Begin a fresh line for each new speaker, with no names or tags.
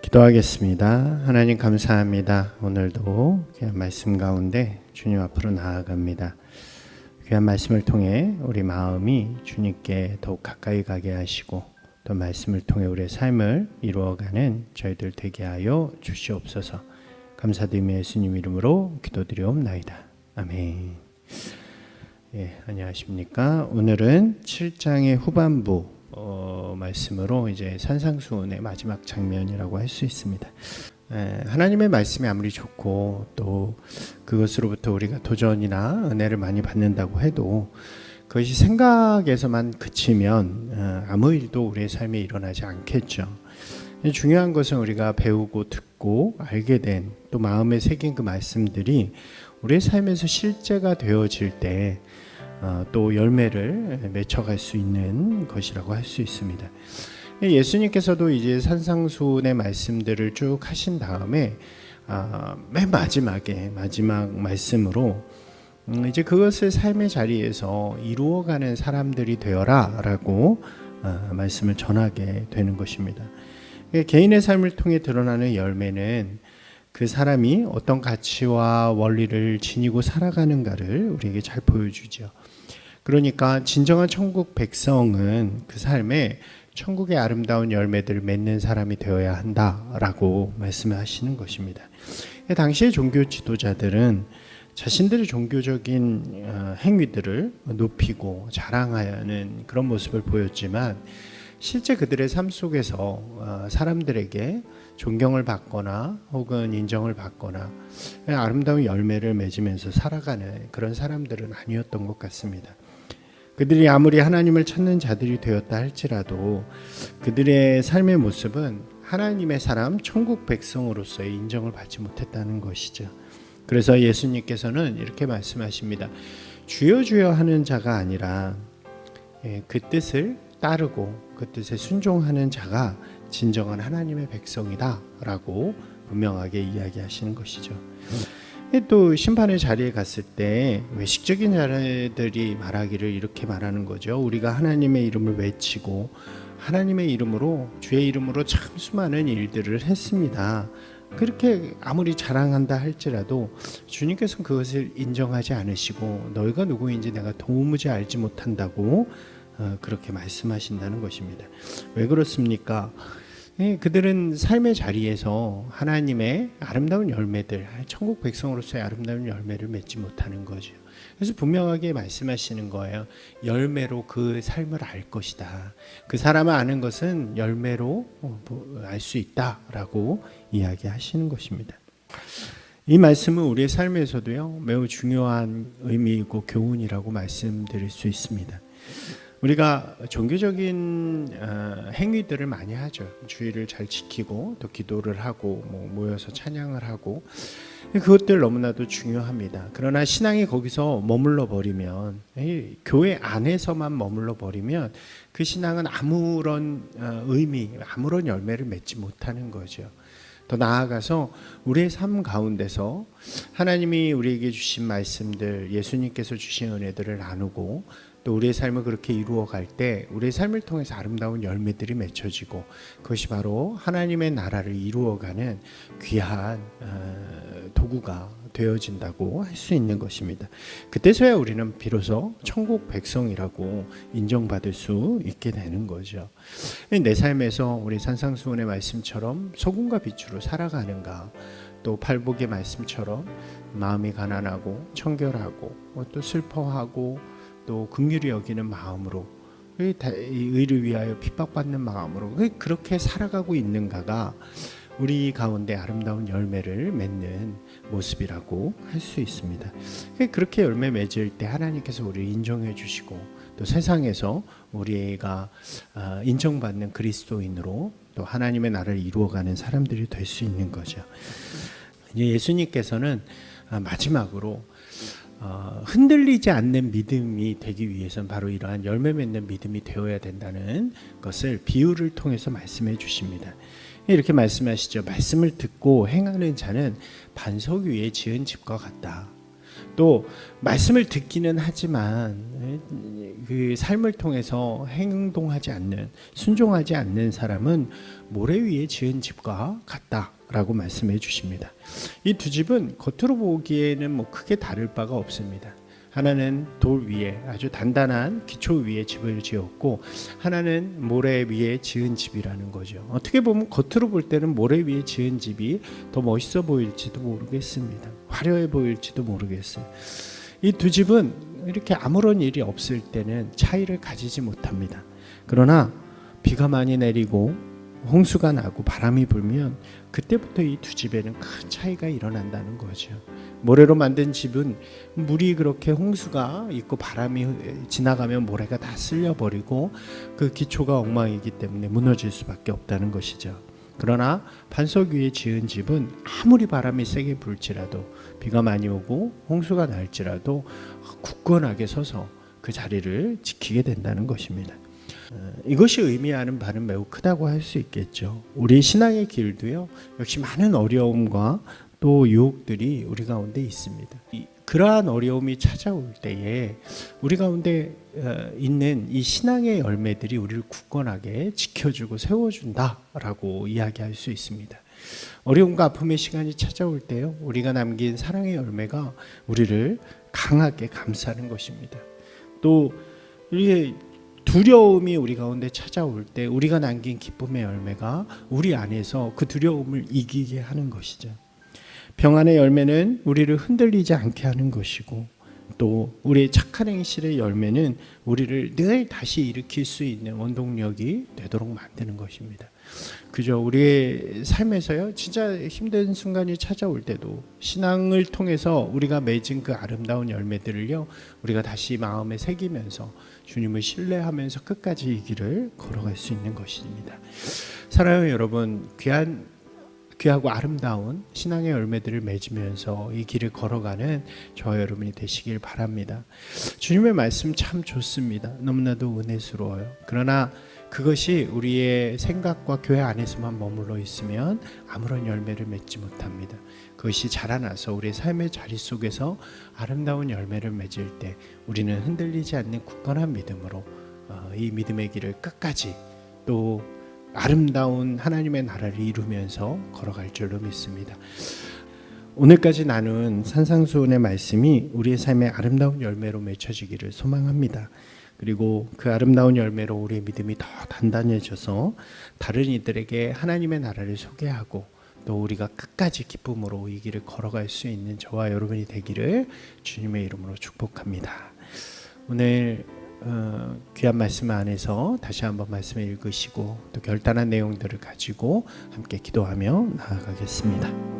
기도하겠습니다. 하나님 감사합니다. 오늘도 귀한 말씀 가운데 주님 앞으로 나아갑니다. 귀한 말씀을 통해 우리 마음이 주님께 더욱 가까이 가게 하시고 또 말씀을 통해 우리의 삶을 이루어가는 저희들 되게 하여 주시옵소서. 감사드리며 예수님 이름으로 기도드리옵나이다. 아멘. 안녕하십니까? 오늘은 7장의 후반부 말씀으로 이제 산상수훈의 마지막 장면이라고 할 수 있습니다. 하나님의 말씀이 아무리 좋고 또 그것으로부터 우리가 도전이나 은혜를 많이 받는다고 해도 그것이 생각에서만 그치면 아무 일도 우리의 삶에 일어나지 않겠죠. 중요한 것은 우리가 배우고 듣고 알게 된 또 마음에 새긴 그 말씀들이 우리의 삶에서 실제가 되어질 때 또 열매를 맺혀갈 수 있는 것이라고 할 수 있습니다. 예수님께서도 이제 산상수훈의 말씀들을 쭉 하신 다음에 맨 마지막 말씀으로 이제 그것을 삶의 자리에서 이루어가는 사람들이 되어라라고 말씀을 전하게 되는 것입니다. 개인의 삶을 통해 드러나는 열매는 그 사람이 어떤 가치와 원리를 지니고 살아가는가를 우리에게 잘 보여주죠. 그러니까 진정한 천국 백성은 그 삶에 천국의 아름다운 열매들을 맺는 사람이 되어야 한다라고 말씀을 하시는 것입니다. 당시의 종교 지도자들은 자신들의 종교적인 행위들을 높이고 자랑하는 그런 모습을 보였지만 실제 그들의 삶 속에서 사람들에게 존경을 받거나 혹은 인정을 받거나 아름다운 열매를 맺으면서 살아가는 그런 사람들은 아니었던 것 같습니다. 그들이 아무리 하나님을 찾는 자들이 되었다 할지라도 그들의 삶의 모습은 하나님의 사람, 천국 백성으로서의 인정을 받지 못했다는 것이죠. 그래서 예수님께서는 이렇게 말씀하십니다. 주여 주여 하는 자가 아니라 그 뜻을 따르고 그 뜻에 순종하는 자가 진정한 하나님의 백성이다 라고 분명하게 이야기하시는 것이죠. 또 심판의 자리에 갔을 때 외식적인 자들이 말하기를 이렇게 말하는 거죠. 우리가 하나님의 이름을 외치고 하나님의 이름으로 주의 이름으로 참 수많은 일들을 했습니다. 그렇게 아무리 자랑한다 할지라도 주님께서는 그것을 인정하지 않으시고 너희가 누구인지 내가 도무지 알지 못한다고 그렇게 말씀하신다는 것입니다. 왜 그렇습니까? 그들은 삶의 자리에서 하나님의 아름다운 열매들, 천국 백성으로서의 아름다운 열매를 맺지 못하는 거죠. 그래서 분명하게 말씀하시는 거예요. 열매로 그 삶을 알 것이다. 그 사람을 아는 것은 열매로 알 수 있다라고 이야기하시는 것입니다. 이 말씀은 우리의 삶에서도요 매우 중요한 의미이고 교훈이라고 말씀드릴 수 있습니다. 우리가 종교적인 행위들을 많이 하죠. 주의를 잘 지키고 또 기도를 하고 모여서 찬양을 하고 그것들 너무나도 중요합니다. 그러나 신앙이 거기서 머물러 버리면 교회 안에서만 머물러 버리면 그 신앙은 아무런 의미, 아무런 열매를 맺지 못하는 거죠. 더 나아가서 우리의 삶 가운데서 하나님이 우리에게 주신 말씀들, 예수님께서 주신 은혜들을 나누고 또 우리의 삶을 그렇게 이루어갈 때 우리의 삶을 통해서 아름다운 열매들이 맺혀지고 그것이 바로 하나님의 나라를 이루어가는 귀한 도구가 되어진다고 할 수 있는 것입니다. 그때서야 우리는 비로소 천국 백성이라고 인정받을 수 있게 되는 거죠. 내 삶에서 우리 산상수훈의 말씀처럼 소금과 빛으로 살아가는가, 또 팔복의 말씀처럼 마음이 가난하고 청결하고 또 슬퍼하고 또 긍휼히 여기는 마음으로 의를 위하여 핍박받는 마음으로 그렇게 살아가고 있는가가 우리 가운데 아름다운 열매를 맺는 모습이라고 할 수 있습니다. 그렇게 열매 맺을 때 하나님께서 우리를 인정해 주시고 또 세상에서 우리가 인정받는 그리스도인으로 또 하나님의 나라를 이루어가는 사람들이 될 수 있는 거죠. 예수님께서는 마지막으로 흔들리지 않는 믿음이 되기 위해서는 바로 이러한 열매 맺는 믿음이 되어야 된다는 것을 비유를 통해서 말씀해 주십니다. 이렇게 말씀하시죠. 말씀을 듣고 행하는 자는 반석 위에 지은 집과 같다. 또 말씀을 듣기는 하지만 그 삶을 통해서 행동하지 않는, 순종하지 않는 사람은 모래 위에 지은 집과 같다라고 말씀해 주십니다. 이 두 집은 겉으로 보기에는 뭐 크게 다를 바가 없습니다. 하나는 돌 위에 아주 단단한 기초 위에 집을 지었고, 하나는 모래 위에 지은 집이라는 거죠. 어떻게 보면 겉으로 볼 때는 모래 위에 지은 집이 더 멋있어 보일지도 모르겠습니다. 화려해 보일지도 모르겠어요. 이 두 집은 이렇게 아무런 일이 없을 때는 차이를 가지지 못합니다. 그러나 비가 많이 내리고 홍수가 나고 바람이 불면 그때부터 이 두 집에는 큰 차이가 일어난다는 거죠. 모래로 만든 집은 물이 그렇게 홍수가 있고 바람이 지나가면 모래가 다 쓸려버리고 그 기초가 엉망이기 때문에 무너질 수밖에 없다는 것이죠. 그러나 반석 위에 지은 집은 아무리 바람이 세게 불지라도, 비가 많이 오고 홍수가 날지라도 굳건하게 서서 그 자리를 지키게 된다는 것입니다. 이것이 의미하는 바는 매우 크다고 할 수 있겠죠. 우리 신앙의 길도요, 역시 많은 어려움과 또 유혹들이 우리 가운데 있습니다. 그러한 어려움이 찾아올 때에 우리 가운데 있는 이 신앙의 열매들이 우리를 굳건하게 지켜주고 세워준다라고 이야기할 수 있습니다. 어려움과 아픔의 시간이 찾아올 때요, 우리가 남긴 사랑의 열매가 우리를 강하게 감싸는 것입니다. 또 이게 두려움이 우리 가운데 찾아올 때 우리가 남긴 기쁨의 열매가 우리 안에서 그 두려움을 이기게 하는 것이죠. 평안의 열매는 우리를 흔들리지 않게 하는 것이고, 또 우리의 착한 행실의 열매는 우리를 늘 다시 일으킬 수 있는 원동력이 되도록 만드는 것입니다. 그죠? 우리의 삶에서요, 진짜 힘든 순간이 찾아올 때도 신앙을 통해서 우리가 맺은 그 아름다운 열매들을요, 우리가 다시 마음에 새기면서 주님을 신뢰하면서 끝까지 이 길을 걸어갈 수 있는 것입니다. 사랑하는 여러분, 귀하고 아름다운 신앙의 열매들을 맺으면서 이 길을 걸어가는 저와 여러분이 되시길 바랍니다. 주님의 말씀 참 좋습니다. 너무나도 은혜스러워요. 그러나 그것이 우리의 생각과 교회 안에서만 머물러 있으면 아무런 열매를 맺지 못합니다. 그것이 자라나서 우리의 삶의 자리 속에서 아름다운 열매를 맺을 때 우리는 흔들리지 않는 굳건한 믿음으로 이 믿음의 길을 끝까지 또 아름다운 하나님의 나라를 이루면서 걸어갈 줄로 믿습니다. 오늘까지 나눈 산상수훈의 말씀이 우리의 삶의 아름다운 열매로 맺혀지기를 소망합니다. 그리고 그 아름다운 열매로 우리의 믿음이 더 단단해져서 다른 이들에게 하나님의 나라를 소개하고 또 우리가 끝까지 기쁨으로 이 길을 걸어갈 수 있는 저와 여러분이 되기를 주님의 이름으로 축복합니다. 오늘 귀한 말씀 안에서 다시 한번 말씀을 읽으시고 또 결단한 내용들을 가지고 함께 기도하며 나아가겠습니다.